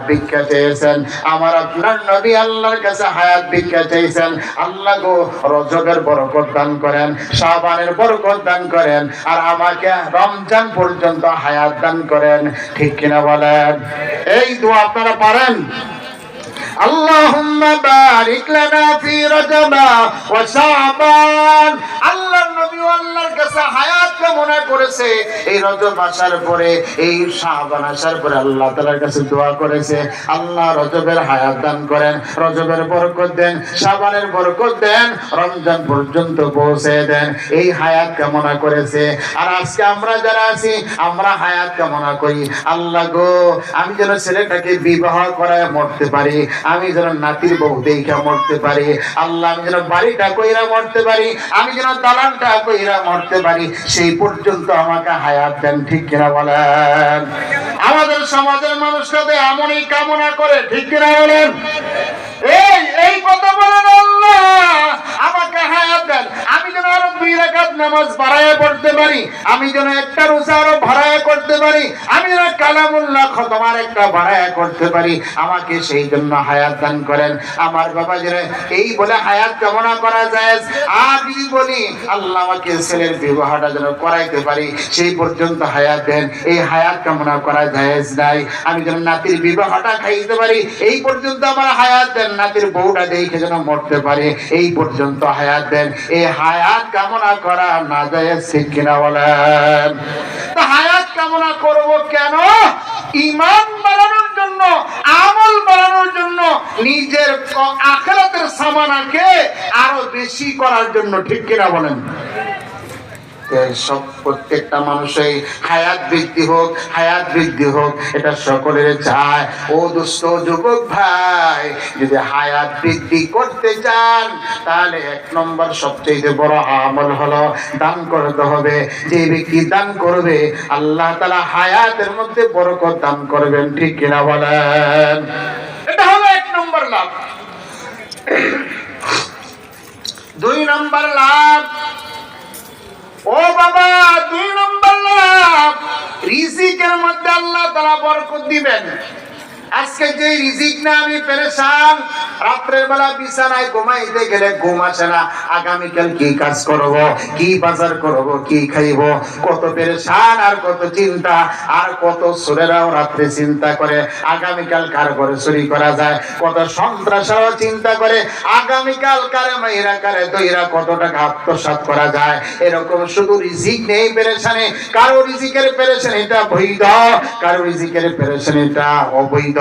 ভিক্ষা চেয়েছেন, আমার আপনার নবী আল্লাহর কাছে হায়াত ভিক্ষা চেয়েছেন। আল্লাহ গো রজবের বরকত দান করেন, শাবানের বরকত দান করেন, আর আমাকে রমজান পর্যন্ত হায়াত দান করেন। ঠিক কিনা বলেন? এই দোয়া আপনারা পারেন? আল্লাহুম্মা বারিক লানা ফি রজব ওয়া শাবান। আল্লাহর নবী আল্লাহর কাছে হায়াত কামনা করেছে। এই রজব আসার পরে, এই শাবান আসার পরে আল্লাহ তাআলার কাছে দোয়া করেছে, আল্লাহ রজবের হায়াত দান করেন, রজবের বরকত দেন, শাবানের বরকত দেন, রমজান পর্যন্ত পৌঁছে দেন। এই হায়াত কামনা করেছে। আর আজকে আমরা যারা আছি, আমরা হায়াত কামনা করি, আল্লাহ গো আমি যেন ছেলেটাকে বিবাহ করায় মরতে পারি, আমি যেন নাতির বউ দেখা মরতে পারি, আল্লাহ আমি যেন বাড়িটা কইরা মরতে পারি, আমি যেন দালানটা কইরা মরতে পারি, সেই পর্যন্ত আমাকে হায়াত দেন। ঠিক কিনা বলেন? আমাদের সমাজের মানুষরা তো এমনই কামনা করে। ঠিক কিনা বলেন? এই কথা বলেন, আল্লাহ আমাকে হায়াত দেন, আমি যেন আরো 2 রাকাত নামাজ বাড়ায় পড়তে পারি, আমি যেন একটা রোজা আরো বাড়ায় করতে পারি, আমি যেন কালামুল্লাহ খতম আর একটা বাড়ায় করতে পারি, আমাকে সেই জন্য হায়াত দান করেন। আমার বাবা যেন এই বলে হায়াত কামনা করা যায়। আর যদি বলি আল্লাহ আমাকে ছেলের বিবাহটা যেন করাইতে পারি, সেই পর্যন্ত হায়াত দেন, এই হায়াত কামনা করা যায় নাই। আমি যেন নাতির বিবাহটা খাইতে পারি, এই পর্যন্ত আমার হায়াত দেন, নাতির বউটা দেখে যেন মরতে পারে, এই পর্যন্ত হায়াত দেন। এই হায়াত কামনা করা না যায়। ঠিক কিনা বলেন? তো হায়াত কামনা করব কেন? ঈমান বাড়ানোর জন্য, আমল বাড়ানোর জন্য, নিজের আখিরাতের সামানাকে আরো বেশি করার জন্য। ঠিক কিনা বলেন? সব প্রত্যেকটা মানুষই হায়াত বৃদ্ধি হোক, হায়াত বৃদ্ধি হোক, এটা সকলের চায়। ও দুষ্ট যুবক ভাই, যদি হায়াত বৃদ্ধি করতে চান, তাহলে 1 নম্বর সবচেয়ে বড় আমল হলো দান করতে হবে। যে ব্যক্তি দান করবে, আল্লাহ তাআলা হায়াতের মধ্যে বরকত দান করবেন। ঠিক কিনা বলেন? এটা হলো 1 নম্বর লাভ। 2 নম্বর লাভ, ও বাবা, 2 নম্বর লাভ, রিজিকের মধ্যে আল্লাহ তাআলা বরকত দিবেন। আজকে যে রিজিক না আমি পেরেশান, রাত্রের বেলা বিছানায় ঘুমাইতে গেলে ঘুম আসে না, আগামীকাল কি কাজ করব, কি বাজার করব, কি খাইব, কত পেরেশান আর কত চিন্তা। আর কত সুরেরাও রাত্রে চিন্তা করে আগামীকাল কার ঘরে চুরি করা যায়, কত সন্ত্রাসরাও চিন্তা করে আগামীকাল কারে মাইরা কারে দইরা কত টাকা আত্মসাৎ করা যায়। এরকম শুধু রিজিক নেই পেরেশানি, কারো রিজিকের পেরেশানিটা বৈধ, কারো রিজিকের পেরেশানিটা অবৈধ।